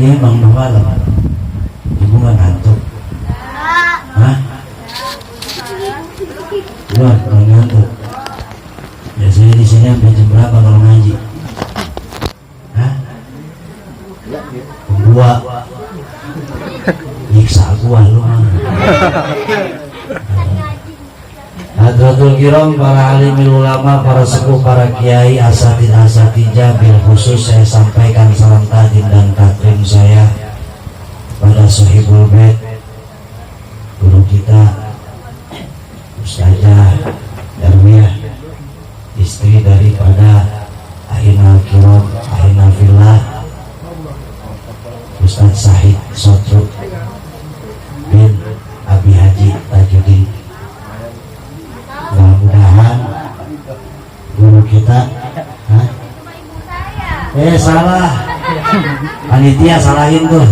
ini Bang Noval, ibu nggak ngantuk? Hah? Luar kalau ngantuk. Biasanya di sini sampai jam berapa kalau ngaji? Hah? Dua. Nyiksa gua lu mah. Hadratul kiram, para alimil ulama, para sepuh, para kiai, asatidz-asatidz, bil khusus saya sampaikan salam takdim dan takrim saya pada Sohibul Bait, guru kita Ustazah Darwiyah, istri daripada Ahinal Kiram, Ahinal Fillah, Ustaz Sahid Sotru bin Abi Haji Tajuddin. Mudah-mudahan guru kita salah panitia salahin tuh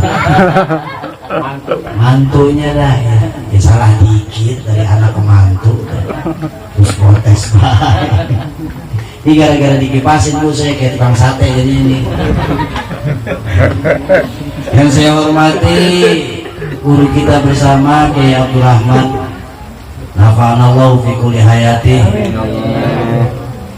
mantunya dah ya. Salah dikit dari anak ke mantu terus protes. Ini gara-gara dikipasin bu saya kayak tukang sate jadi ini. Yang saya hormati guru kita bersama Kiai Abdul Rahman, nafa'anallahu fi kulli hayati.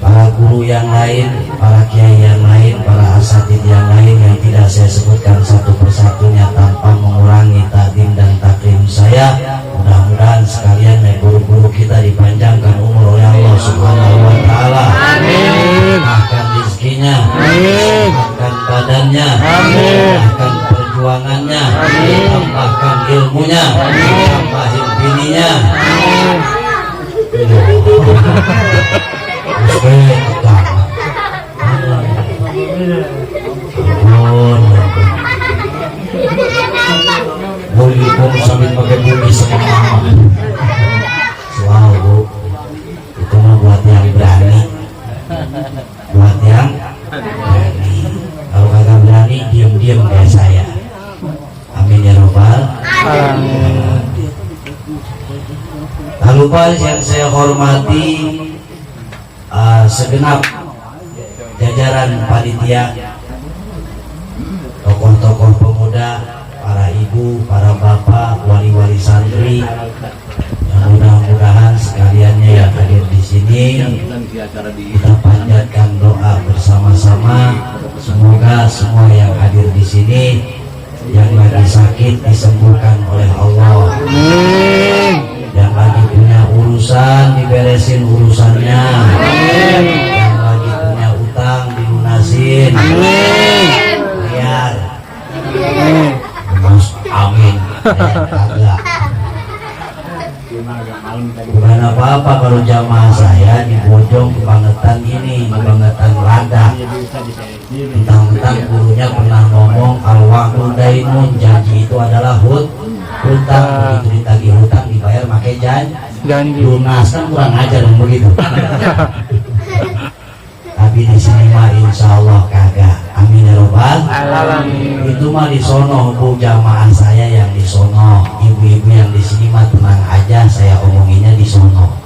Para guru yang lain, para kiai yang lain, para asatidz yang lain yang tidak saya sebutkan satu persatunya tanpa mengurangi takdim dan takrim saya. Mudah-mudahan sekalian guru-guru kita dipanjangkan umur oleh Allah Subhanahu wa taala. Amin. Bahkan rezekinya, bahkan badannya, bahkan perjuangannya, tambahkan ilmunya, tambahin bininya. Mulikum sambil pakai bumi semua. Wow bu, itu mah buat yang berani, buat yang berani. Kalau kagak berani, diam-diam kayak saya. Amin ya robbal alamin. Tak lupa yang saya hormati segenap jajaran panitia, tokoh-tokoh pemuda, para ibu, para bapak, wali-wali santri, yang mudah-mudahan sekaliannya yang hadir di sini kita panjatkan doa bersama-sama. Semoga semua yang hadir di sini yang lagi sakit disembuhkan oleh Allah. Yang lagi punya urusan diberesin urusannya. Yang lagi punya utang dilunasin. Biar. Amin. Kagak. Bukan apa-apa kalau jamaah saya di Bojong kebangetan ini, kebangetan lada. Tentang gurunya pernah ngomong al-wa'du dainun, janji itu adalah hutang. Begitu ditagih hutang dibayar pakai janji. Lunas kan kurang ajar begitu. Tapi di sini mah insya Allah kagak. Amin ya robbal alamin. Itu mah di sono bu, jamaah saya yang di sono, ibu-ibu yang di sini mah tenang aja, saya omonginnya di sono.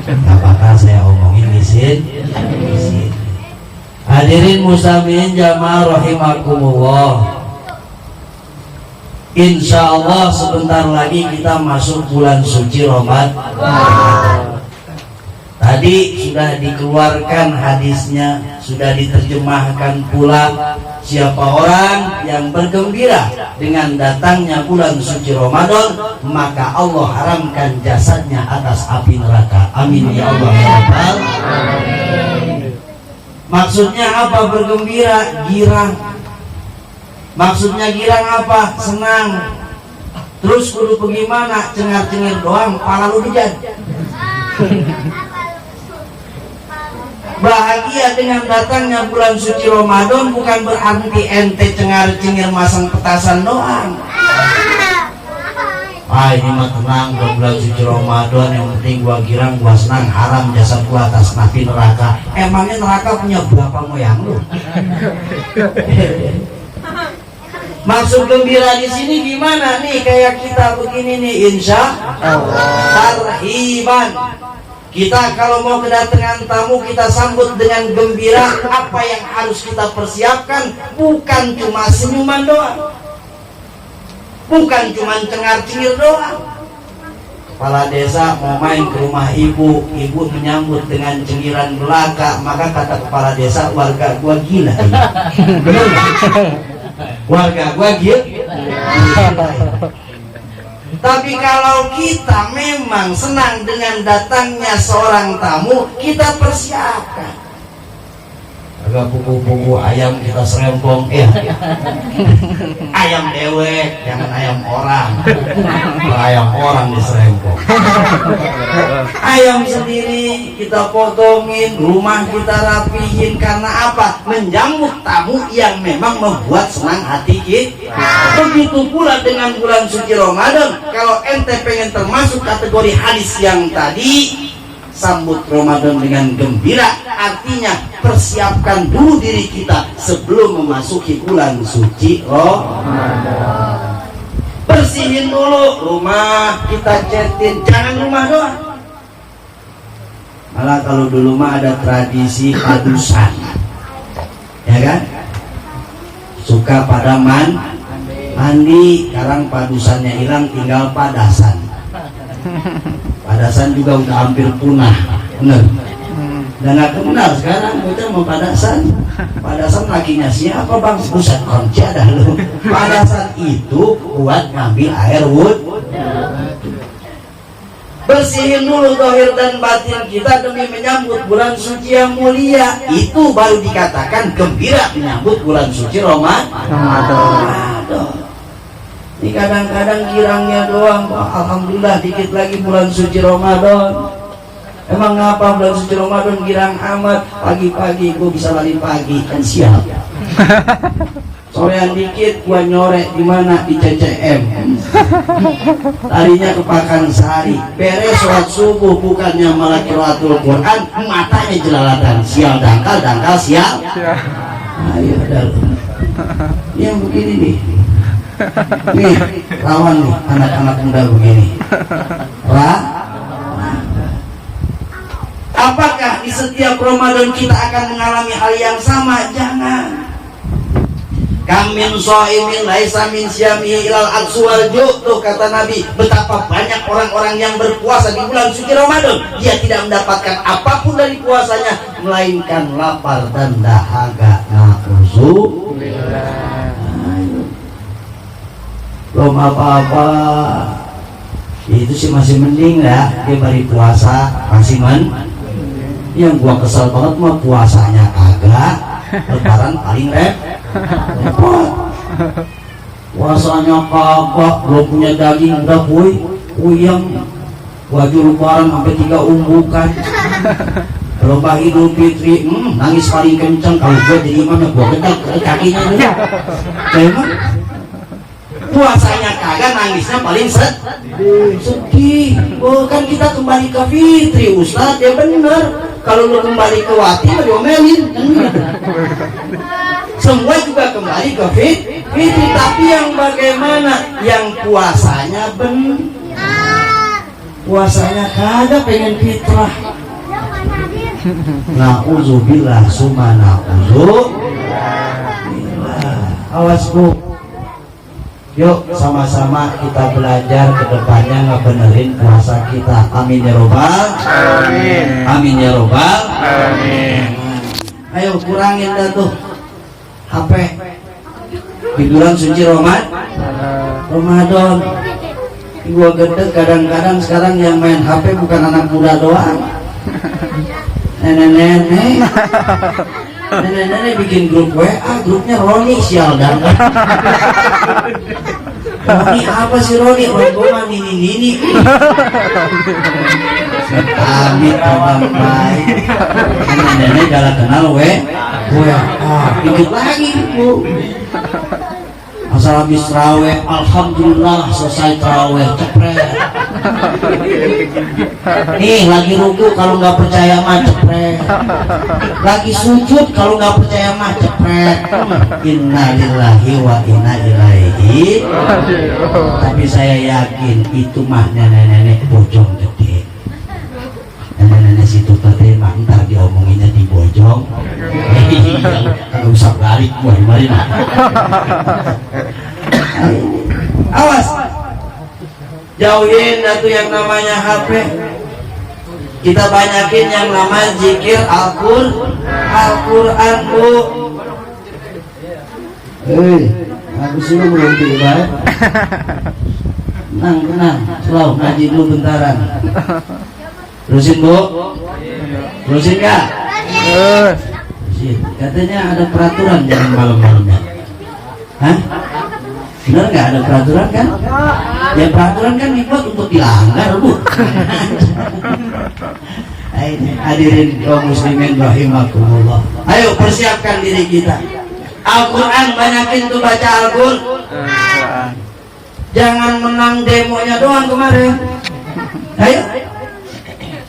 Gak bakal saya omongin di sini. Hadirin muslimin jamaah rahimakumullah. Insya Allah sebentar lagi kita masuk bulan suci Ramadan. Tadi sudah dikeluarkan hadisnya, sudah diterjemahkan pula. Siapa orang yang bergembira dengan datangnya bulan suci Ramadan, maka Allah haramkan jasadnya atas api neraka. Amin ya Allah ya Rabbal. Maksudnya apa bergembira? Girang. Maksudnya girang apa? Senang. Terus kudu bagaimana? Cengar-cengir doang, pala lu dijad. Bahagia dengan datangnya bulan suci Ramadan bukan berarti ente cengar-cengir masang petasan doang. Ini mah tenang, bulan suci Ramadan yang penting gua girang, gua senang, haram jasad gua atas napi neraka. Emangnya neraka punya berapa moyang lu? Maksud gembira di sini gimana nih? Kayak kita begini nih, insya Allah tarhiban. Kita kalau mau kedatangan tamu kita sambut dengan gembira. Apa yang harus kita persiapkan? Bukan cuma senyuman doang, bukan cuma cengar-cengir doang. Kepala desa mau main ke rumah ibu, ibu menyambut dengan cengiran belaka, maka kata kepala desa, warga gua gila. Benar gak? Warga gua gila. Tapi kalau kita memang senang dengan datangnya seorang tamu, kita persiapkan. Agak pupu-pupu ayam kita serempong, ya. Ayam dewek, jangan ayam orang. Ayam orang diserempong. Ayam sendiri kita potongin, rumah kita rapihin. Karena apa? Menjamu tamu yang memang membuat senang hati kita. Begitu pula dengan bulan suci Ramadan. Kalau ente pengen termasuk kategori hadis yang tadi, sambut Ramadan dengan gembira, artinya persiapkan dulu diri kita sebelum memasuki bulan suci Ramadan. Bersihin dulu rumah, kita cetin, jangan rumah doang. Malah kalau dulu mah ada tradisi padusan, ya kan? Suka pada mandi, sekarang padusannya hilang, tinggal padasan. Padasan juga udah hampir punah, bener. Dan gak kenal sekarang bocah mau padasan. Padasan lakinya siapa bang? Buset konci ada lu. Padasan itu buat ngambil air wudhu. Bersihin dulu zahir dan batin kita demi menyambut bulan suci yang mulia. Itu baru dikatakan gembira menyambut bulan suci Ramadan. Ini kadang-kadang girangnya doang, alhamdulillah dikit lagi bulan suci Ramadan. Emang ngapa bulan suci Ramadan girang amat? Pagi-pagi gue bisa lari pagi, kan siap. Sorean dikit gua nyorek di mana, di CCM. Larinya ke Pakansari. Beres sholat subuh bukannya malah qiraatul Quran, matanya jelalatan. Sial dangkal sial. Ayo dah. Yang begini nih. Nih, lawan nih anak-anak muda begini. Apakah di setiap Ramadan kita akan mengalami hal yang sama? Jangan. Kamin so'imin laisa min syamihi ilal aksuwal tuh kata Nabi. Betapa banyak orang-orang yang berpuasa di bulan suci Ramadan, dia tidak mendapatkan apapun dari puasanya melainkan lapar dan dahaga. Na'udzubillah. Belum apa-apa itu sih masih mending lah, dia beri puasa masih yang gua kesal banget mah puasanya kagak, lebaran paling repot. Puasanya kagak, belum punya daging udah puyeng, baju lebaran sampai 3 umbukan. Lomba Idul Fitri nangis paling kenceng. Kalau gua jadi imamnya gua gedek kakinya dulu. Emang puasanya kagak, nangisnya paling sedih. Oh kan kita kembali ke Fitri Ustaz, ya bener. Kalau lu kembali ke Wati lu diomelin kan gitu. Semua juga kembali ke Fitri, tapi yang bagaimana? Yang puasanya puasanya kagak pengen fitrah. Na'udzubillah summa na'udzubillah. Awas bu. Yuk sama-sama kita belajar ke depannya ngebenerin puasa kita. Amin ya robbal. Amin. Amin ya robbal. Amin. Ayo kurangin dah tuh HP di bulan suci Ramadan. Gua gede kadang-kadang sekarang yang main HP bukan anak muda doang. Nenek bikin grup WA, grupnya Roni sial dan Roni apa sih Roni? Ronggoman ini amit abang baik. Nenek galak kenal WA, dikit lagi bu. Asal habis terawih, alhamdulillah selesai terawih, cepret. Nih lagi ruku kalau nggak percaya mah cepret. Lagi sujud kalau nggak percaya mah cepret. Innalillahi wa inna ilaihi. Tapi saya yakin itu mah nenek-nenek bojong gede. Nenek dong. Kagak usah balik gua kemarin. Awas, jauhin atuh yang namanya HP. Kita banyakin yang namanya zikir Al-Quran bu. Aku sih belum tiba. Tenang, slow, ngaji dulu bentaran. Terusin bu, terusin kak. Terusin. Katanya ada peraturan jangan malam-malamnya. Hah? Benar nggak ada peraturan kan? Ya peraturan kan dibuat untuk dilanggar bu. Hadirin kaum muslimin rahimakumullah. Ayo persiapkan diri kita. Al-Quran banyakin tuh baca Al-Quran. Jangan menang demonya doang kemarin. Ayo.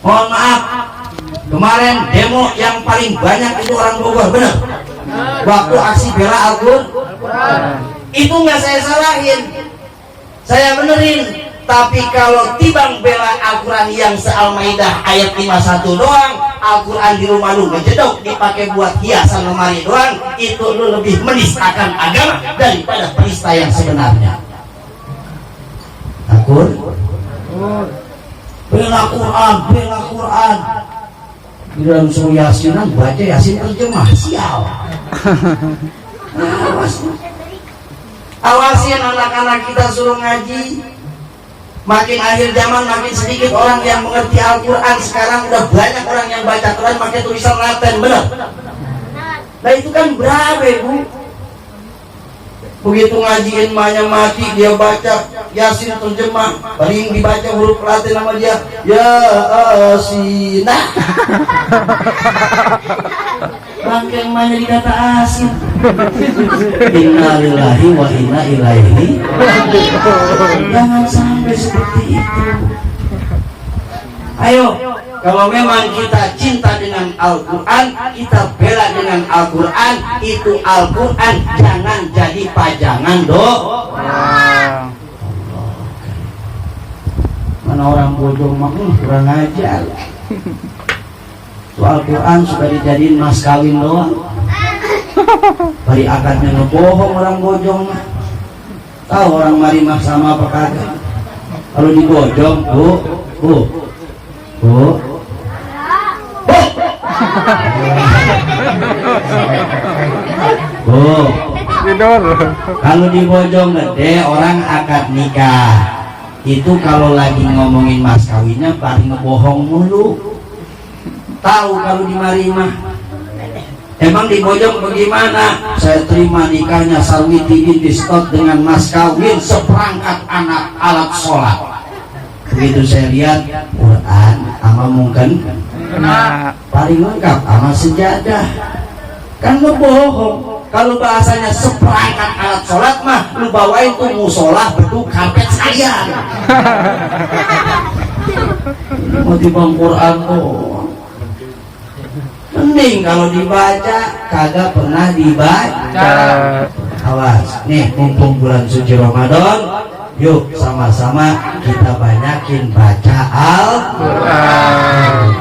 Mohon maaf. Kemarin demo yang paling banyak itu orang Bogor, benar? Waktu aksi bela Al-Quran. Itu nggak saya salahin, saya benerin. Tapi kalau tibang bela Al-Quran yang se-Al-Maidah ayat 51 doang, Al-Quran di rumah lu ngejedok dipakai buat hiasan lemari doang, itu lu lebih menistakan agama daripada penista yang sebenarnya. Takut? Bela Quran, bela Quran. Bilang suruh yasinan, baca yasin terjemah, sial. Awasin anak-anak kita suruh ngaji. Makin akhir zaman makin sedikit orang yang mengerti Al-Quran. Sekarang udah banyak orang yang baca Quran pakai tulisan Latin, benar? Nah itu kan berapa bu? Begitu ngajiin mahnya mati, dia baca Yasin terjemah, paling dibaca huruf Latin sama dia, Yasin. Bangkeng mahnya dikata asin. Inna lillahi wa inna ilaihi. Jangan sampai seperti itu. Ayo, kalau memang kita cinta dengan Al-Quran, kita bela dengan Al-Quran. Itu Al-Quran jangan jadi pajangan Mana orang bodoh mah kurang ajar. Al-Quran sudah dijadiin mas kawin doang. Bari akadnya ngebohong orang bojong mah. Tahu orang marimah sama apa kagak? Kalau dibojong, bu. Kalau dibojong gede orang akad nikah. Itu kalau lagi ngomongin mas kawinnya paling ngebohong mulu. Tahu kalau di marimah. Emang di Bojong bagaimana? Saya terima nikahnya Sarwiti binti Stot dengan mas kawin seperangkat alat sholat. Begitu saya lihat Quran sama mungkin paling lengkap sama sejadah. Kan lu bohong. Kalau bahasanya seperangkat alat sholat mah lu bawain tuh musola bentuk karpet sekalian. Mau dibang Quran tuh mending kalau dibaca kagak pernah dibaca. Awas nih, mumpung bulan suci Ramadan, yuk sama-sama kita banyakin baca Al-Quran.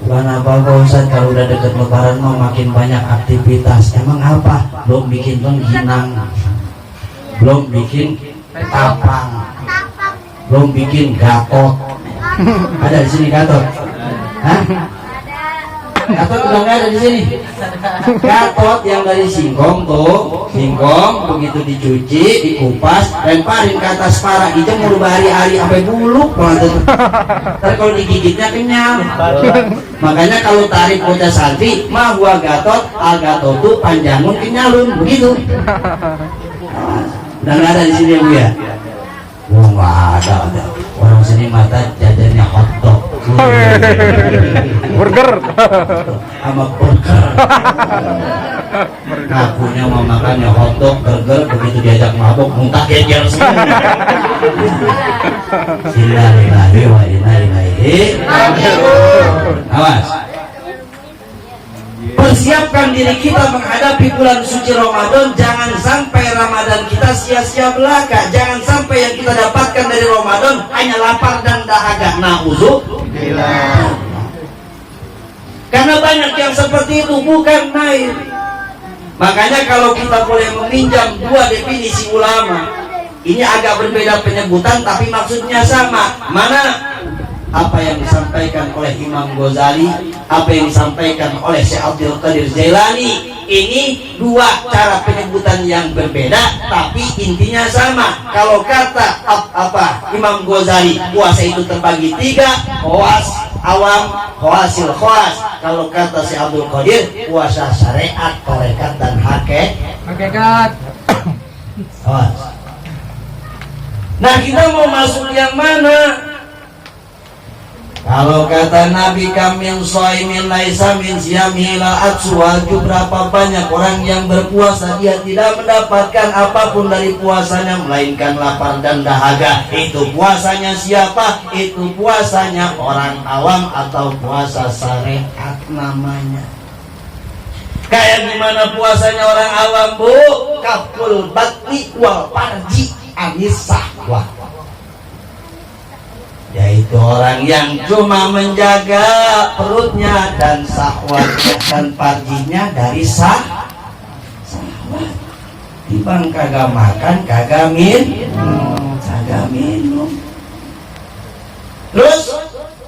Bukan apa-apa Ustaz, kalau udah deket lebaran mau makin banyak aktivitas. Emang apa? Belum bikin pengginang, belum bikin tapang, belum bikin gatot. Ada di sini gatot? Hah? Gatot udah nggak ada di sini. Gatot yang dari singkong tuh, singkong begitu dicuci, dikupas, lemparin ke atas para dijemur berhari-hari sampai buluk banget. Ntar kalau digigitnya kenyang. Makanya kalau tarik bocah santri, mah gua gatot, agatot tuh panjangun kenyalun begitu. Udah nggak ada di sini ya bu ya? Wah nggak ada. Orang sini mata jajannya hotdog, burger, sama burger. Ngakunya mau makannya hotdog, burger, begitu diajak mabuk muntah geger semua. Innalillahi wa inna ilaihi raji'un. Awas. Persiapkan diri kita menghadapi bulan suci Ramadan. Jangan sampai Ramadan kita sia-sia belaka. Jangan sampai yang kita dapatkan dari Ramadan hanya lapar dan dahaga. Na'udzubillah. Sudah banyak yang seperti itu, bukan main. Makanya kalau kita boleh meminjam dua definisi ulama, ini agak berbeda penyebutan tapi maksudnya sama. Mana apa yang disampaikan oleh Imam Ghazali, apa yang disampaikan oleh Syekh Abdul Qadir Jailani. Ini dua cara penyebutan yang berbeda tapi intinya sama. Kalau kata Imam Ghazali, puasa itu terbagi tiga: khawas, awam, khawasil khawas. Kalau kata Syekh Abdul Qadir, puasa syariat, tarekat dan hakikat. Nah, kita mau masuk yang mana? Kalau kata Nabi, kamin shaimin laisa min siyamihi la atswaju, berapa banyak orang yang berpuasa dia tidak mendapatkan apapun dari puasanya melainkan lapar dan dahaga. Itu puasanya siapa? Itu puasanya orang awam atau puasa syariat namanya. Kayak gimana puasanya orang awam, Bu? Kaful batni wal farji anis sahwah, yaitu orang yang cuma menjaga perutnya dan syahwatnya dan farjinya dari syahwat. Tibang kagak makan, kagak minum. Terus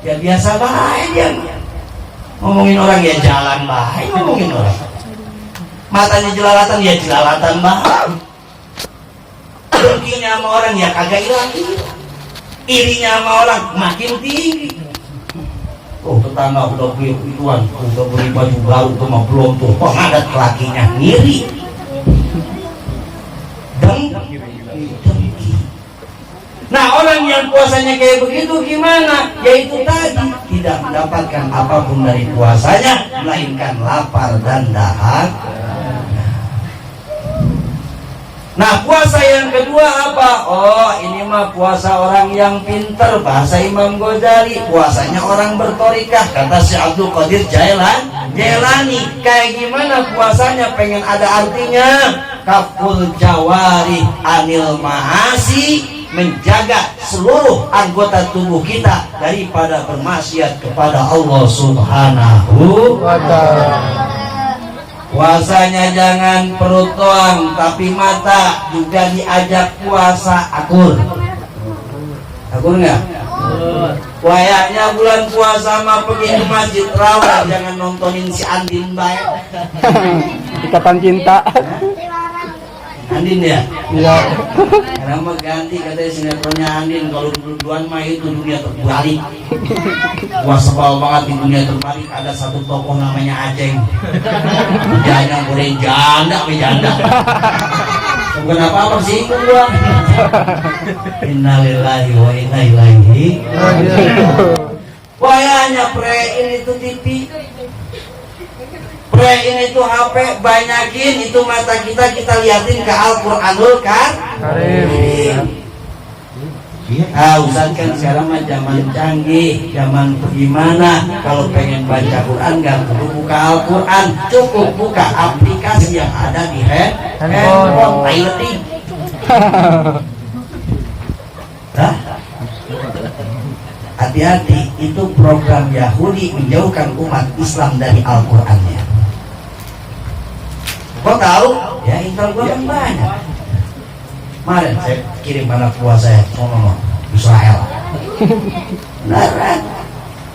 ya biasa baik dia ngomongin orang, ya jalan baik ngomongin orang. Matanya jelalatan, ya jelalatan baik. Dengkinya sama orang, ya kagak hilang. Irinya sama orang makin tinggi. Oh, tetangga udah beli ituan, udah beli baju baru tuh mah belum tuh. Kok ngadat lakinya ngiri. Nah, orang yang puasanya kayak begitu gimana? Yaitu tadi tidak mendapatkan apapun dari puasanya melainkan lapar dan dahaga. Nah, puasa yang kedua apa? Oh, ini mah puasa orang yang pinter. Bahasa Imam Ghazali, puasanya orang bertorikah. Kata Syekh Abdul Qadir Jailani, kayak gimana puasanya? Pengen ada artinya. Kaful jawari anil ma'asi, menjaga seluruh anggota tubuh kita daripada bermaksiat kepada Allah Subhanahu wa ta'ala. Puasanya jangan perut doang, tapi mata juga diajak puasa. Akur nggak? Wayaknya bulan puasa mah pergi ke masjid rawat, jangan nontonin si Andin baik. Ikatan cinta. Andin ya? Iya. Karena mah ganti katanya sinetronnya Andin. Kalau duluan mah itu dunia terbalik. Wah, sebal banget di dunia terbalik. Ada satu tokoh namanya Aceng. Dia yang boleh janda. Bukan apa-apa sih itu gua. Innalillahi wa inna ilaihi. Wayanya prein itu TV, prein itu HP, banyakin itu mata kita liatin ke Al-Quranul Karim. Ah, Ustaz kan sekarang mah zaman canggih, zaman gimana? Kalau pengen baca Quran nggak perlu buka Al-Quran, cukup buka aplikasi yang ada di handphone. Piloting. Hati-hati, itu program Yahudi menjauhkan umat Islam dari Al-Qurannya. Kau tahu? Ya, intel gua kan banyak. Kemarin saya kirim anak buah saya sono Israel. Beneran.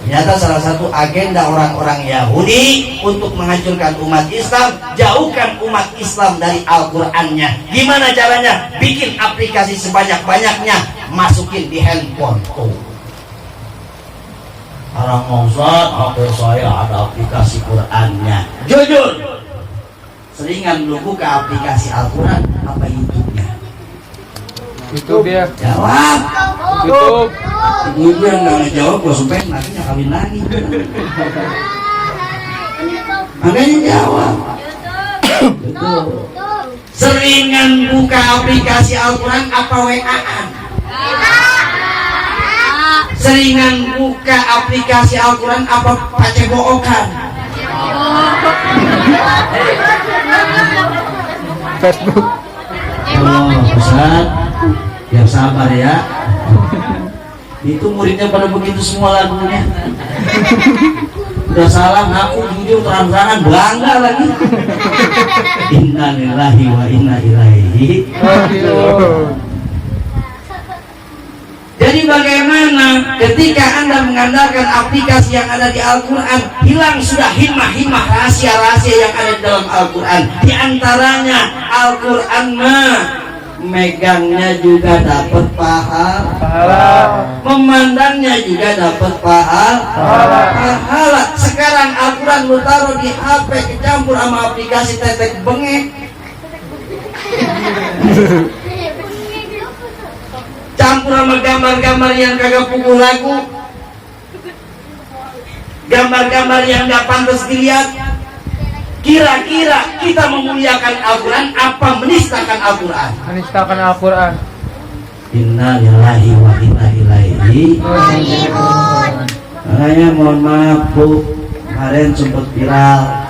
Ternyata salah satu agenda orang-orang Yahudi untuk menghancurkan umat Islam, jauhkan umat Islam dari Al-Qurannya. Gimana caranya? Bikin aplikasi sebanyak-banyaknya, masukin di handphone tuh. Orang Ustaz, HP saya ada aplikasi Qurannya. Jujur, seringan lu buka aplikasi Al-Quran apa YouTube-nya? YouTube ya. Jawab. YouTube. Ibu yang nggak ngejawab, gue supaya nantinya kawin lagi. Makanya jawab. Betul. Seringan buka aplikasi Al-Quran apa WA-an? Seringan buka aplikasi Al-Quran apa pacebokan? Facebook. Oh, Ustaz, biar sabar ya. Itu muridnya pada begitu semua lagunya. Udah salah ngaku jujur. cium terang-terangan Belanda lagi. Innalillahi wa inna ilaihi. Jadi bagaimana ketika Anda mengandalkan aplikasi yang ada di Al-Quran, hilang sudah himmah-himmah rahasia-rahasia yang ada di dalam Al-Quran. Di antaranya Al-Quran megangnya juga dapat pahala, memandangnya juga dapat pahala. Sekarang Al-Quran lu taruh di HP kecampur sama aplikasi tetek bengek, campur sama gambar-gambar yang kagak pukul lagu, gambar-gambar yang gak pantas dilihat. Kira-kira kita memuliakan Al-Quran apa menistakan Al-Quran? Menistakan Al-Quran. Innalillahi wa inna ilaihi. Makanya mohon maaf Bu, kemarin sempat viral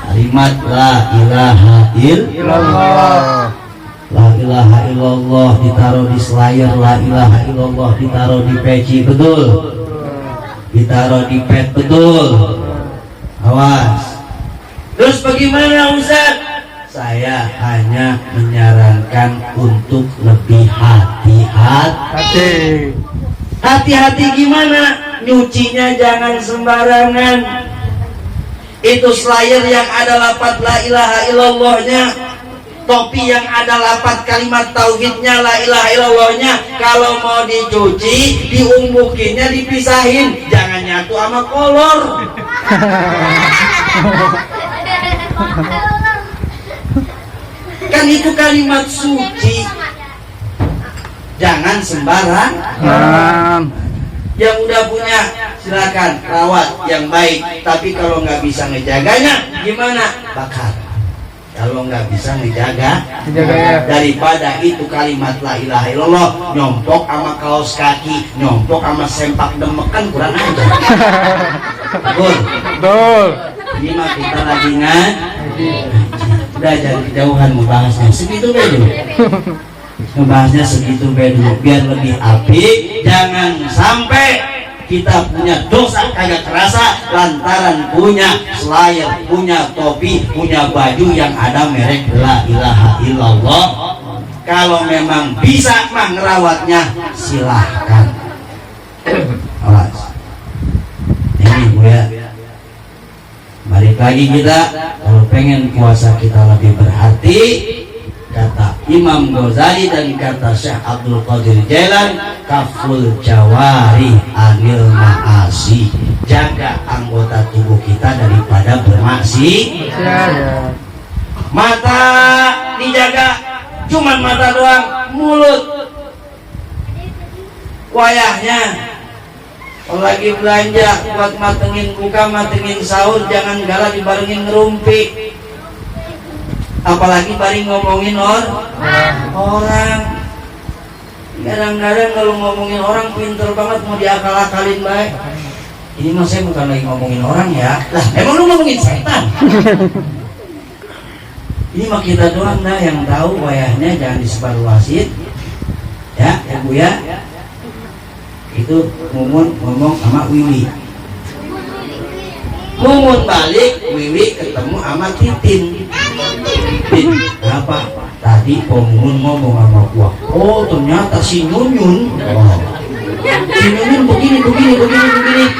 kalimat la ilaha illallah. La ilaha illallah ditaruh di slayer, la ilaha illallah ditaruh di peci, betul? Ditaruh di pet, betul? Awas. Terus bagaimana Ustaz? Saya hanya menyarankan untuk lebih hati-hati. Hati-hati gimana? Nyucinya jangan sembarangan. Itu slayer yang ada lafaz la ilaha illallahnya, topi yang ada lafaz kalimat tauhidnya la ilaha illallahnya, kalau mau dicuci diumbukinnya dipisahin, jangan nyatu sama kolor. Kan itu kalimat suci, jangan sembarangan. Yang udah punya silakan rawat yang baik, tapi kalau nggak bisa ngejaganya gimana? Bakar. Kalau nggak bisa ngejaga daripada itu kalimat la ilaha illallah nyompok sama kaos kaki, nyompok sama sempak demek, kan kurang aja. Betul. Ini mah kita lagi udah jadi kejauhan membahasnya segitu dulu. Membahasnya segitu dulu biar lebih apik. Jangan sampai kita punya dosa kagak kerasa lantaran punya slayer, punya topi, punya baju yang ada merek la ilaha illallah. Kalau memang bisa mah ngerawatnya silahkan. Awas. Ini Bu ya. Balik lagi kita, kalau pengen puasa kita lebih berhati, kata Imam Ghazali dan kata Syekh Abdul Qadir Jailan, kaful jawari anil ma'asi, jaga anggota tubuh kita daripada bermaksiat. Mata dijaga, cuman mata doang, mulut wayahnya. Kalau lagi belanja buat matengin buka, matengin sahur, jangan galak dibarengin ngerumpi. Apalagi bareng ngomongin orang. Kadang-kadang kalau ngomongin orang pinter banget, mau diakal-akalin baik. Ini mah saya bukan lagi ngomongin orang ya. Lah, emang lu ngomongin setan? Ini mah kita doang dah yang tahu wayahnya, jangan disebarluasin. Ya, ya Bu ya. Itu Mumun ngomong sama Wiwi, Mumun balik, Wiwi ketemu sama Titin. Apa? Tadi Mumun ngomong sama gua, oh ternyata si Nyunyun. Si Nyunyun begini.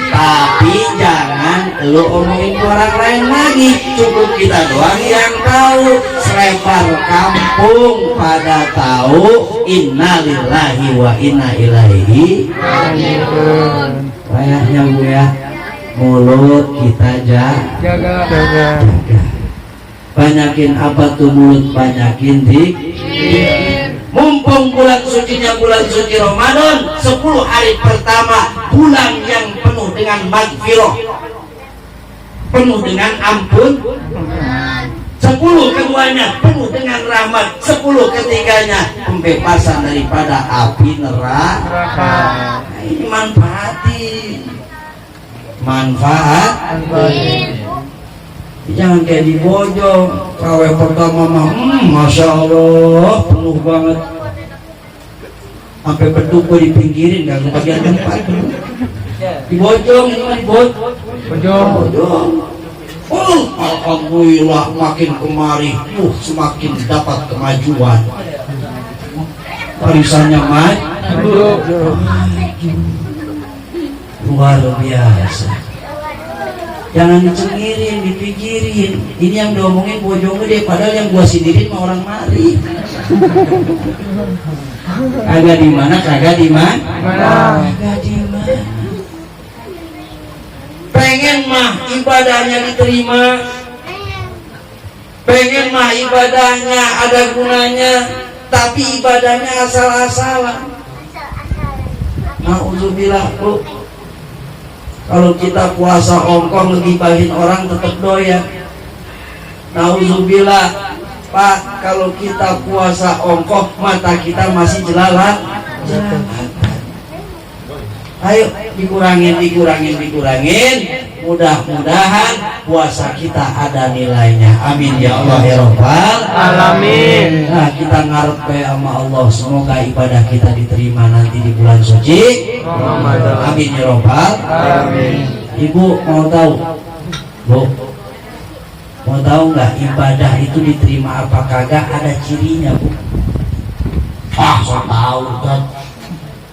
Tapi jangan lu omongin orang lain lagi, cukup kita doang yang tahu. Selebar kampung pada tahu innalillahi wa inna ilaihi. Kayaknya Bu ya, mulut kita jaga. Banyakin apa tuh mulut? Banyakin mumpung bulan sucinya bulan suci Ramadan, 10 hari pertama bulan yang penuh dengan magfirah, penuh dengan ampun. 10 keduanya penuh dengan rahmat, 10 ketiganya pembebasan daripada api neraka. Nah, ini manfaat. Jangan kayak di Bojong, KW pertama mah, masya Allah penuh banget, sampai beduk gue dipinggirin, gak kebagian tempat. Dibojong, ini mah dibojong. Bojong. Oh, alhamdulillah makin kemari, semakin dapat kemajuan. Barisannya maju, luar biasa. Jangan dicengirin, dipikirin. Ini yang diomongin bojong gede, padahal yang gua sindirin mah orang mari. Kagak di mana, kagak di mana. Pengen mah ibadahnya diterima, pengen mah ibadahnya ada gunanya, tapi ibadahnya asal-asalan. Nauzubillah, Bu. Kalau kita puasa ongkong ngegibahin orang tetap doyan. Nauzubillah, Pak, kalau kita puasa ongkong mata kita masih jelalan. Ayo dikurangin. Mudah-mudahan puasa kita ada nilainya. Amin ya Allah ya Rabbal Alamin. Nah, kita ngarep kayak sama Allah, semoga ibadah kita diterima nanti di bulan suci Ramadan. Amin ya Rabbal Amin. Ibu mau tahu, Bu? Mau tahu nggak ibadah itu diterima apa kagak? Ada cirinya, Bu. So tahu kan.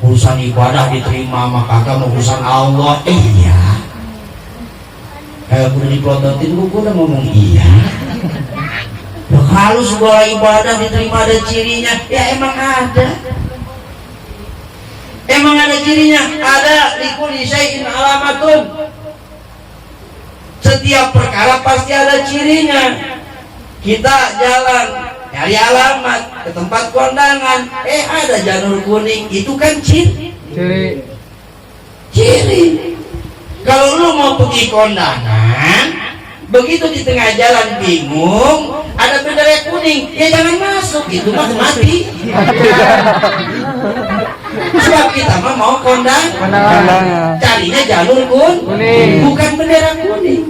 Urusan ibadah diterima sama kagak mau urusan Allah. Iya. Kayak udah dipelototin, gue udah ngomong iya. Loh, kalau sebuah ibadah diterima ada cirinya, ya emang ada. Emang ada cirinya, ada likulli syai'in alamatun. Setiap perkara pasti ada cirinya. Kita jalan cari alamat ke tempat kondangan, ada janur kuning, itu kan ciri. Kalau lu mau pergi kondangan, begitu di tengah jalan bingung, ada bendera kuning, ya jangan masuk, itu mah mati. Sebab kita mah mau kondangan, carinya jalur kuning, bukan bendera kuning.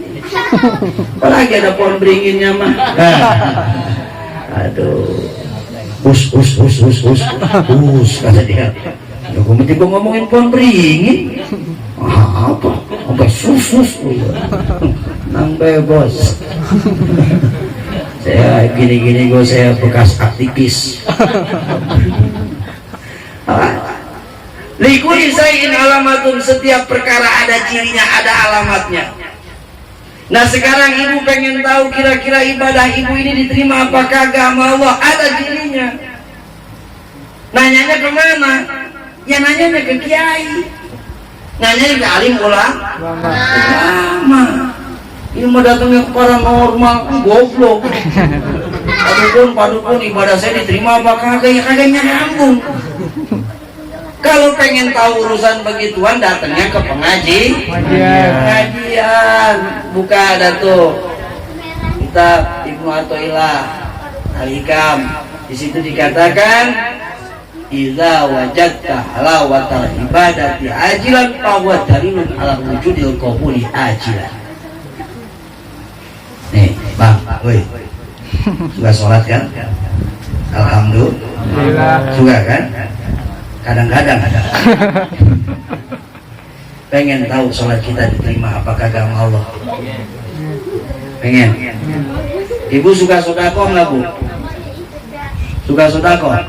Apalagi ada pohon beringinnya mah. Aduh, us kata dia. Gue mesti gue ngomongin pohon beringin. Apa? Sampai sus. Nang bebas. Saya gini gue, saya bekas aktivis. Likulli syai'in alamatun, setiap perkara ada cirinya, ada alamatnya. Nah sekarang ibu pengen tahu kira-kira ibadah ibu ini diterima apa kagak sama Allah, ada cirinya. Nanyanya kemana? Ya nanyanya ke kiai, nanyanya ke alim ulama. Ini mau datangnya ke paranormal, goblok. Padukun ibadah saya diterima apa kagak? Ya kagaknya nyambung. Kalau pengen tahu urusan begituan, datangnya ke pengajian. Buka ada tuh kitab Ibnu Athaillah Al-Hikam. Di situ dikatakan, idza wajadta halawatal ibadati ajilan fahuwa dalilun ala wujudil qabuli ajilan. Nih, Bang, woi. Suka sholat kan? Alhamdulillah. Suka kan? Kadang-kadang ada. Pengen tahu sholat kita diterima apa kagak sama Allah? Pengen. Ibu suka sedekah nggak, Bu? Suka sedekah?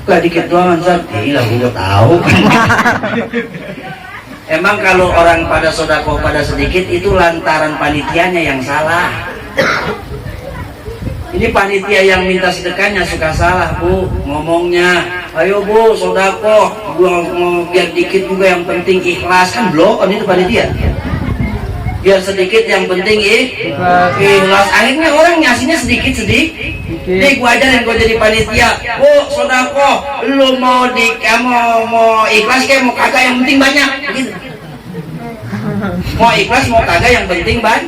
Suka dikit doang, Zat. Iya, gue tahu. Emang kalau orang pada sedekah pada sedikit itu lantaran panitianya yang salah. Ini panitia yang minta sedekahnya suka salah, Bu, ngomongnya. Ayo Bu, sodako, mau biar dikit juga yang penting ikhlas, kan blok, kan itu panitia. Biar sedikit yang penting ikhlas. Akhirnya orang ngasihnya sedikit. Nih gua ajarin, gua jadi panitia. Bu, sodako, lu mau ikhlas kayak mau kagak yang penting banyak. Gitu. Mau ikhlas mau kagak yang penting banyak.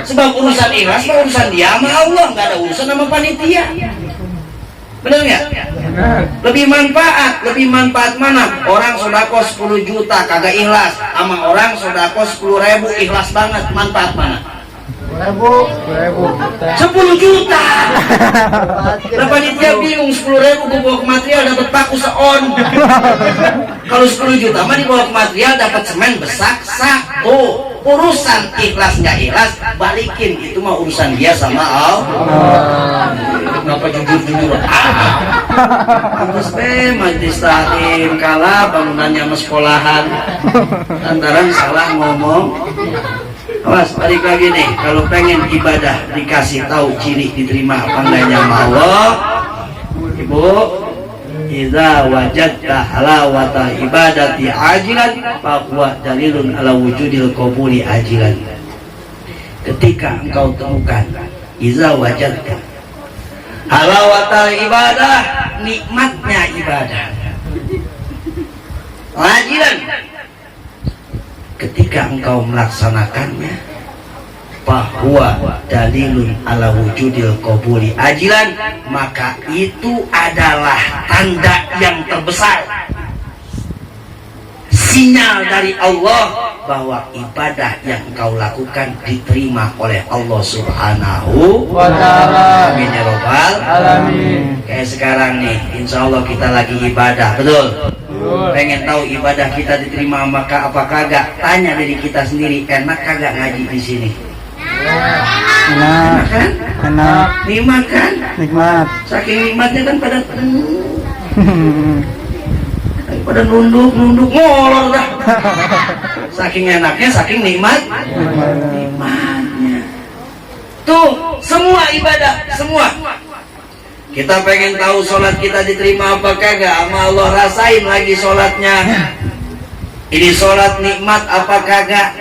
Sebab urusan ikhlas mah urusan dia sama Allah, nggak ada urusan sama panitia. Bener nggak? Lebih manfaat mana? Orang sodako 10 juta kagak ikhlas, sama orang sodako 10.000 ikhlas banget. Manfaat mana? 10 juta. Lah panitia bingung 10.000 gue bawa ke material dapat paku seon. Kalau 10 juta mah dibawa ke material dapat semen besak sak. Tuh urusan ikhlas nggak ikhlas balikin, itu mah urusan dia sama Allah. Kenapa jujur-jujur? Terus majlis taklim kalah bangunannya sama sekolahan lantaran salah ngomong. Awas, balik lagi nih, kalau pengen ibadah dikasih tahu ciri diterima apa enggaknya sama Allah. Ibu, idza wajadta halawata ibadati ajilan fahuwa dalilun ala wujudil qabuli ajilan. Ketika engkau temukan idza wajadta halawata ibadah, nikmatnya ibadah ajilan, ketika engkau melaksanakannya, bahwa dalilun ala wujudil qabuli ajilan, maka itu adalah tanda yang terbesar, sinyal dari Allah bahwa ibadah yang engkau lakukan diterima oleh Allah Subhanahu wa ta'ala. Amin ya robbal alamin. Kayak sekarang nih, insya Allah kita lagi ibadah, betul? Pengen tahu ibadah kita diterima maka apa kagak? Tanya diri kita sendiri, enak kagak ngaji di sini? Enak kan? Enak. Nikmat kan? Nikmat. Saking nikmatnya kan pada nunduk ngolor dah. Saking enaknya, saking nikmatnya. Tuh semua ibadah, semua. Kita pengen tahu sholat kita diterima apa kagak sama Allah, rasain lagi sholatnya. Ini sholat nikmat apa kagak?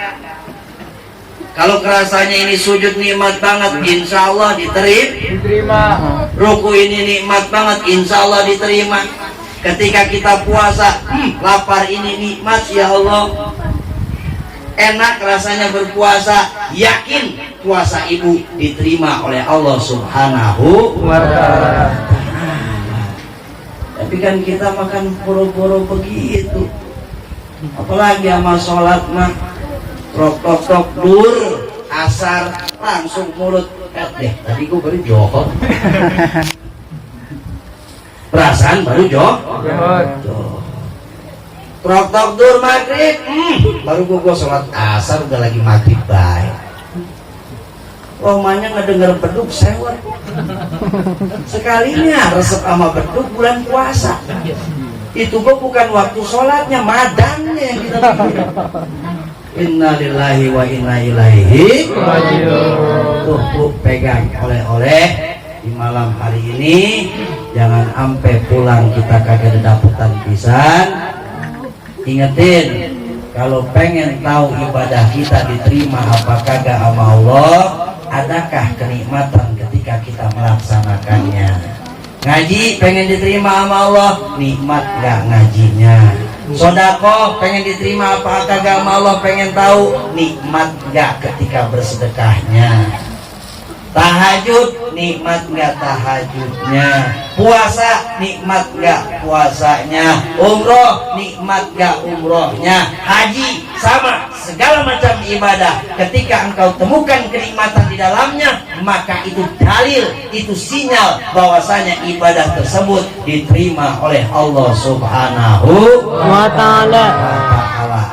Kalau kerasanya ini sujud nikmat banget, insya Allah diterima. Ruku ini nikmat banget, insya Allah diterima. Ketika kita puasa, lapar ini nikmat ya Allah. Enak rasanya berpuasa, yakin puasa ibu diterima oleh Allah Subhanahu wa ta'ala. Tapi kan kita makan poro-poro begitu. Apalagi sama sholat mah tok dur asar langsung mulut deh. Tadi gua baru johor. Perasaan baru johor. Tok dur maghrib, baru gua sholat asar udah lagi maghrib baik. Romanya ngedenger beduk sewot. Sekalinya resep sama beduk bulan puasa. Itu gua bukan waktu sholatnya, madannya yang kita pikir. Inna lillahi wa inna ilaihi raji'un. Tuh pegang oleh-oleh di malam hari ini. Jangan sampai pulang kita kagak dapetan pisan. Ingetin, kalau pengen tahu ibadah kita diterima apa kagak sama Allah, adakah kenikmatan ketika kita melaksanakannya? Ngaji pengen diterima sama Allah, nikmat gak ngajinya? Sodako pengen diterima apa kagak sama Allah, pengen tahu nikmat gak ketika bersedekahnya? Tahajud nikmat gak tahajudnya? Puasa nikmat gak puasanya? Umroh nikmat gak umrohnya? Haji sama, segala macam ibadah ketika engkau temukan kenikmatan di dalamnya, maka itu dalil, itu sinyal bahwasanya ibadah tersebut diterima oleh Allah Subhanahu wa ta'ala.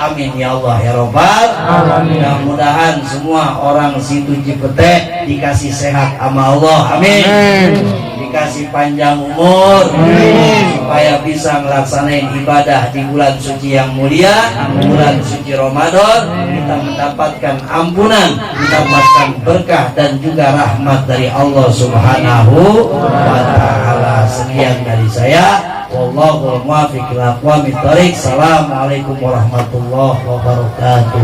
Amin ya Allah ya Rabbal alamin. Mudah-mudahan semua orang situ Cipete dikasih sehat sama Allah, amin. Dikasih panjang umur, amin. Supaya bisa melaksanain ibadah di bulan suci yang mulia, bulan suci Ramadan. Kita mendapatkan ampunan, mendapatkan berkah dan juga rahmat dari Allah Subhanahu wa ta'ala. Sekian dari saya. Wallahul muwaffiq ila aqwamit thoriq. Assalamualaikum warahmatullahi wabarakatuh.